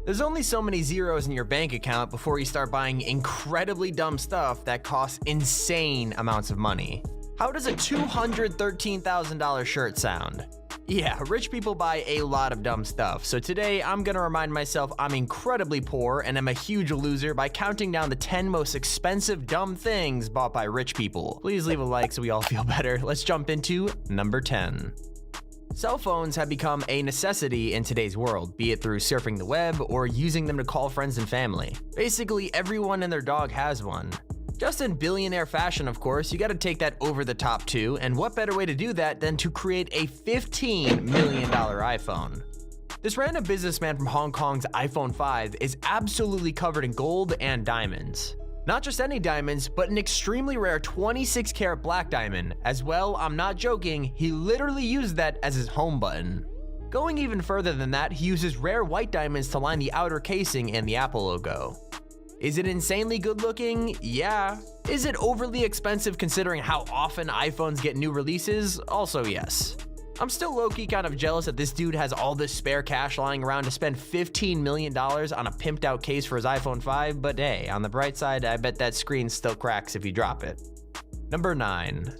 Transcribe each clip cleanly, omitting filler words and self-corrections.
There's only so many zeros in your bank account before you start buying incredibly dumb stuff that costs insane amounts of money. How does a $213,000 shirt sound? Yeah, rich people buy a lot of dumb stuff, so today I'm gonna remind myself I'm incredibly poor and I'm a huge loser by counting down the 10 most expensive dumb things bought by rich people. Please leave a like so we all feel better. Let's jump into number 10. Cell phones have become a necessity in today's world, be it through surfing the web or using them to call friends and family. Basically, everyone and their dog has one. Just in billionaire fashion, of course, you gotta take that over the top too, and what better way to do that than to create a $15 million iPhone. This random businessman from Hong Kong's iPhone 5 is absolutely covered in gold and diamonds. Not just any diamonds, but an extremely rare 26 karat black diamond. As well, I'm not joking, he literally used that as his home button. Going even further than that, he uses rare white diamonds to line the outer casing and the Apple logo. Is it insanely good looking? Yeah. Is it overly expensive considering how often iPhones get new releases? Also yes. I'm still low-key kind of jealous that this dude has all this spare cash lying around to spend $15 million on a pimped out case for his iPhone 5, but hey, on the bright side, I bet that screen still cracks if you drop it. Number 9.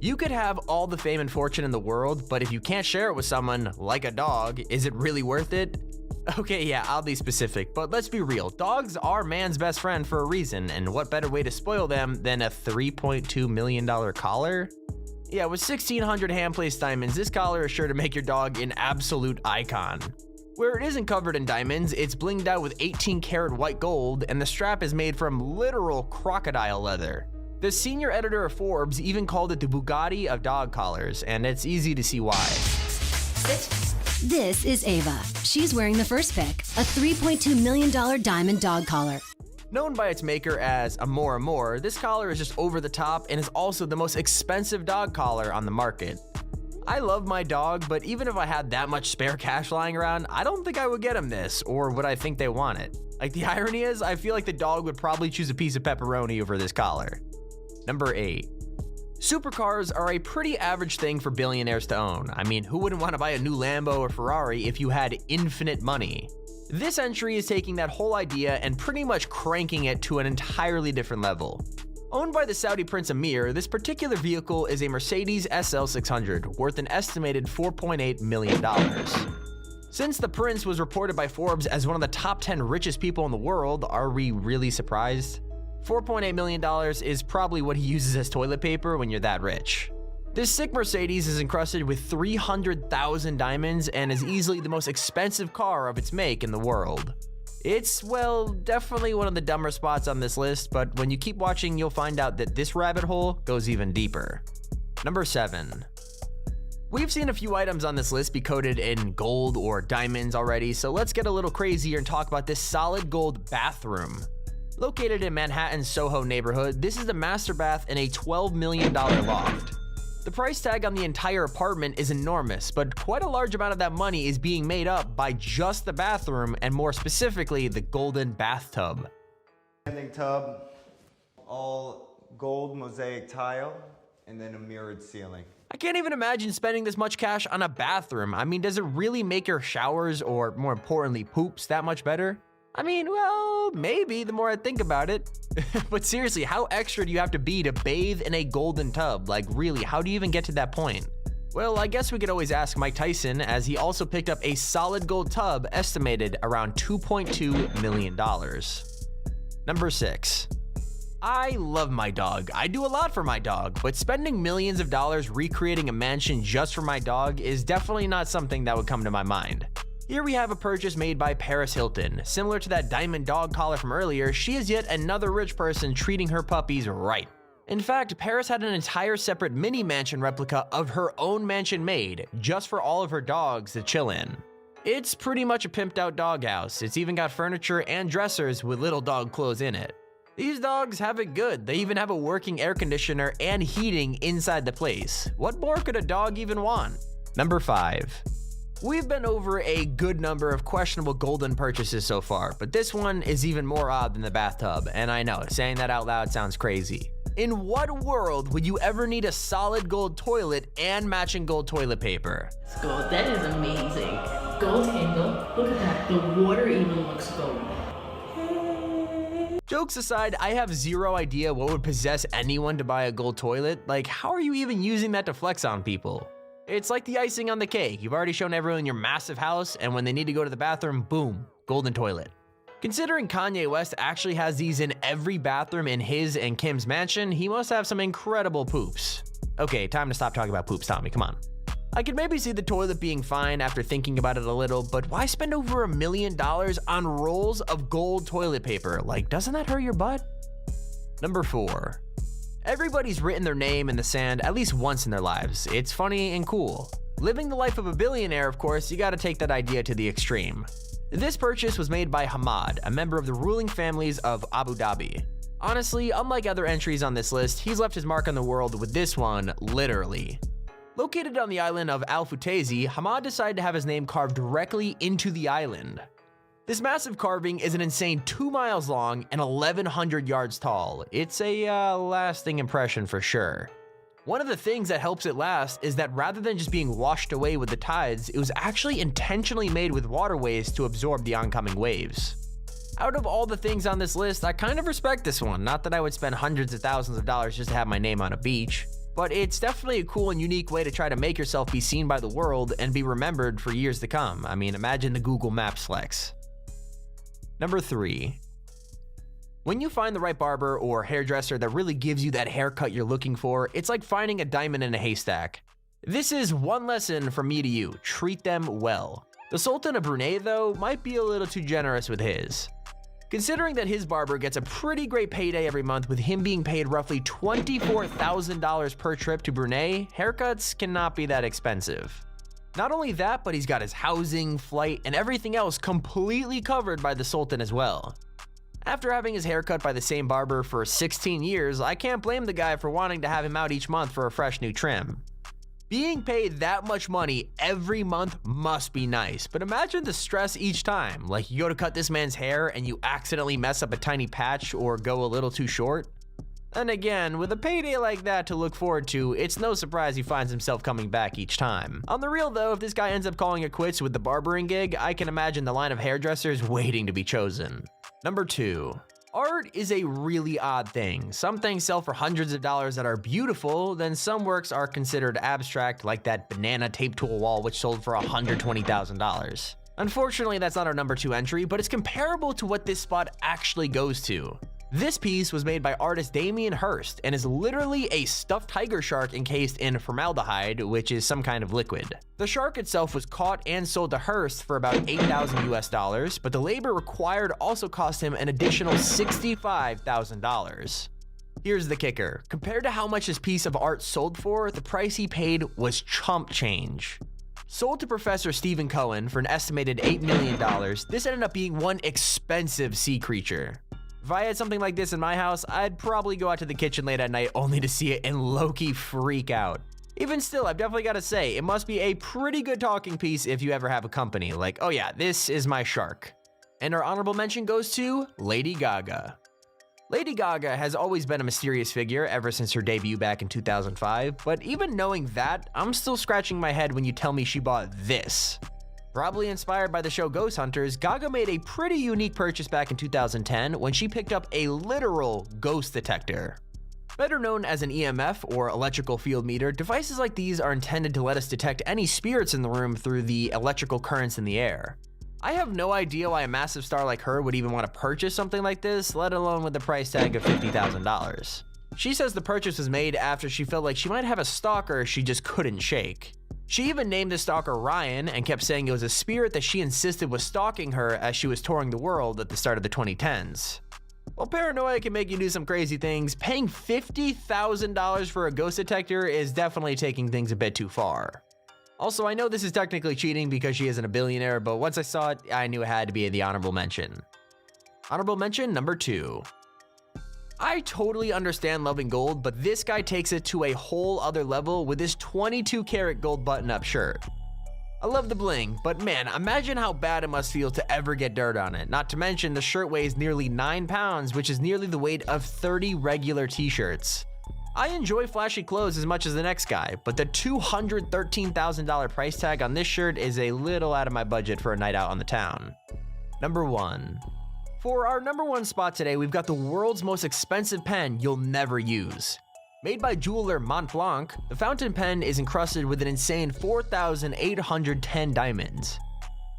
You could have all the fame and fortune in the world, but if you can't share it with someone, like a dog, is it really worth it? Okay, yeah, I'll be specific, but let's be real. Dogs are man's best friend for a reason, and what better way to spoil them than a $3.2 million collar? Yeah, with 1,600 hand-placed diamonds, this collar is sure to make your dog an absolute icon. Where it isn't covered in diamonds, it's blinged out with 18 karat white gold, and the strap is made from literal crocodile leather. The senior editor of Forbes even called it the Bugatti of dog collars, and it's easy to see why. This is Ava. She's wearing the first pick, a $3.2 million diamond dog collar. Known by its maker as Amor Amor, this collar is just over the top and is also the most expensive dog collar on the market. I love my dog, but even if I had that much spare cash lying around, I don't think I would get him this, or would I think they want it? Like, the irony is, I feel like the dog would probably choose a piece of pepperoni over this collar. Number 8. Supercars are a pretty average thing for billionaires to own. I mean, who wouldn't want to buy a new Lambo or Ferrari if you had infinite money? This entry is taking that whole idea and pretty much cranking it to an entirely different level. Owned by the Saudi Prince Amir, this particular vehicle is a Mercedes SL 600, worth an estimated $4.8 million. Since the Prince was reported by Forbes as one of the top 10 richest people in the world, are we really surprised? $4.8 million is probably what he uses as toilet paper when you're that rich. This sick Mercedes is encrusted with 300,000 diamonds and is easily the most expensive car of its make in the world. It's, well, definitely one of the dumber spots on this list, but when you keep watching, you'll find out that this rabbit hole goes even deeper. Number 7. We've seen a few items on this list be coated in gold or diamonds already, so let's get a little crazier and talk about this solid gold bathroom. Located in Manhattan's Soho neighborhood, this is the master bath in a $12 million loft. The price tag on the entire apartment is enormous, but quite a large amount of that money is being made up by just the bathroom, and more specifically, the golden bathtub. Standing tub, all gold mosaic tile, and then a mirrored ceiling. I can't even imagine spending this much cash on a bathroom. I mean, does it really make your showers, or more importantly, poops, that much better? I mean, well, maybe the more I think about it. But seriously, how extra do you have to be to bathe in a golden tub? Like, really, how do you even get to that point? Well, I guess we could always ask Mike Tyson, as he also picked up a solid gold tub estimated around $2.2 million. Number 6. I love my dog. I do a lot for my dog, but spending millions of dollars recreating a mansion just for my dog is definitely not something that would come to my mind. Here we have a purchase made by Paris Hilton. Similar to that diamond dog collar from earlier, she is yet another rich person treating her puppies right. In fact, Paris had an entire separate mini mansion replica of her own mansion made, just for all of her dogs to chill in. It's pretty much a pimped out doghouse. It's even got furniture and dressers with little dog clothes in it. These dogs have it good. They even have a working air conditioner and heating inside the place. What more could a dog even want? Number 5. We've been over a good number of questionable golden purchases so far, but this one is even more odd than the bathtub, and I know, saying that out loud sounds crazy. In what world would you ever need a solid gold toilet and matching gold toilet paper? Gold, that is amazing. gold handle. Look at that. The water even looks gold. Jokes aside, I have zero idea what would possess anyone to buy a gold toilet. Like, how are you even using that to flex on people? It's like the icing on the cake. You've already shown everyone your massive house, and when they need to go to the bathroom, boom, golden toilet. Considering Kanye West actually has these in every bathroom in his and Kim's mansion, he must have some incredible poops. Okay, time to stop talking about poops, Tommy, come on. I could maybe see the toilet being fine after thinking about it a little, but why spend over $1 million on rolls of gold toilet paper? Like, doesn't that hurt your butt? Number 4. Everybody's written their name in the sand at least once in their lives. It's funny and cool. Living the life of a billionaire, of course, you gotta take that idea to the extreme. This purchase was made by Hamad, a member of the ruling families of Abu Dhabi. Honestly, unlike other entries on this list, he's left his mark on the world with this one, literally. Located on the island of Al Futaizi, Hamad decided to have his name carved directly into the island. This massive carving is an insane 2 miles long and 1,100 yards tall. It's a lasting impression for sure. One of the things that helps it last is that rather than just being washed away with the tides, it was actually intentionally made with waterways to absorb the oncoming waves. Out of all the things on this list, I kind of respect this one. Not that I would spend hundreds of thousands of dollars just to have my name on a beach. But it's definitely a cool and unique way to try to make yourself be seen by the world and be remembered for years to come. I mean, imagine the Google Maps flex. Number 3. When you find the right barber or hairdresser that really gives you that haircut you're looking for, it's like finding a diamond in a haystack. This is one lesson from me to you: treat them well. The Sultan of Brunei, though, might be a little too generous with his. Considering that his barber gets a pretty great payday every month, with him being paid roughly $24,000 per trip to Brunei, haircuts cannot be that expensive. Not only that, but he's got his housing, flight, and everything else completely covered by the Sultan as well. After having his hair cut by the same barber for 16 years, I can't blame the guy for wanting to have him out each month for a fresh new trim. Being paid that much money every month must be nice, but imagine the stress each time. Like, you go to cut this man's hair and you accidentally mess up a tiny patch or go a little too short. And again, with a payday like that to look forward to, it's no surprise he finds himself coming back each time. On the real though, if this guy ends up calling it quits with the barbering gig, I can imagine the line of hairdressers waiting to be chosen. Number 2. Art is a really odd thing. Some things sell for hundreds of dollars that are beautiful, then some works are considered abstract, like that banana taped to a wall which sold for $120,000. Unfortunately, that's not our number 2 entry, but it's comparable to what this spot actually goes to. This piece was made by artist Damien Hirst and is literally a stuffed tiger shark encased in formaldehyde, which is some kind of liquid. The shark itself was caught and sold to Hirst for about $8,000 US, but the labor required also cost him an additional $65,000. Here's the kicker. Compared to how much this piece of art sold for, the price he paid was chump change. Sold to Professor Stephen Cohen for an estimated $8 million, this ended up being one expensive sea creature. If I had something like this in my house, I'd probably go out to the kitchen late at night only to see it and low-key freak out. Even still, I've definitely got to say, it must be a pretty good talking piece if you ever have a company. Like, oh yeah, this is my shark. And our honorable mention goes to Lady Gaga. Lady Gaga has always been a mysterious figure ever since her debut back in 2005, but even knowing that, I'm still scratching my head when you tell me she bought this. Probably inspired by the show Ghost Hunters, Gaga made a pretty unique purchase back in 2010 when she picked up a literal ghost detector. Better known as an EMF or electrical field meter, devices like these are intended to let us detect any spirits in the room through the electrical currents in the air. I have no idea why a massive star like her would even want to purchase something like this, let alone with the price tag of $50,000. She says the purchase was made after she felt like she might have a stalker she just couldn't shake. She even named the stalker Ryan and kept saying it was a spirit that she insisted was stalking her as she was touring the world at the start of the 2010s. While paranoia can make you do some crazy things, paying $50,000 for a ghost detector is definitely taking things a bit too far. Also, I know this is technically cheating because she isn't a billionaire, but once I saw it, I knew it had to be the honorable mention. Honorable mention number 2. I totally understand loving gold, but this guy takes it to a whole other level with this 22 karat gold button-up shirt. I love the bling, but man, imagine how bad it must feel to ever get dirt on it. Not to mention the shirt weighs nearly 9 pounds, which is nearly the weight of 30 regular t-shirts. I enjoy flashy clothes as much as the next guy, but the $213,000 price tag on this shirt is a little out of my budget for a night out on the town. Number 1. For our number 1 spot today, we've got the world's most expensive pen you'll never use. Made by jeweler Montblanc, the fountain pen is encrusted with an insane 4,810 diamonds.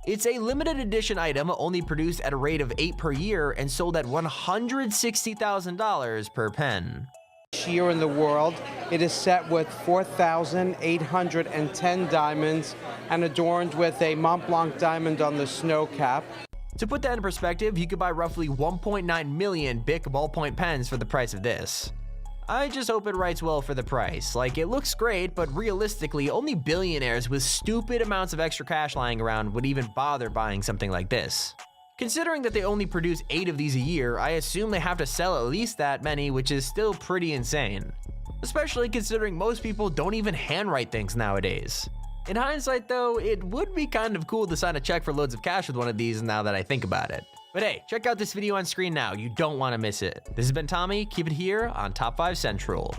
It's a limited edition item only produced at a rate of 8 per year and sold at $160,000 per pen. Each year in the world, it is set with 4,810 diamonds and adorned with a Montblanc diamond on the snow cap. To put that in perspective, you could buy roughly 1.9 million Bic ballpoint pens for the price of this. I just hope it writes well for the price. Like, it looks great, but realistically, only billionaires with stupid amounts of extra cash lying around would even bother buying something like this. Considering that they only produce 8 of these a year, I assume they have to sell at least that many, which is still pretty insane. Especially considering most people don't even handwrite things nowadays. In hindsight though, it would be kind of cool to sign a check for loads of cash with one of these now that I think about it. But hey, check out this video on screen now, you don't want to miss it. This has been Tommy, keep it here on Top 5 Central.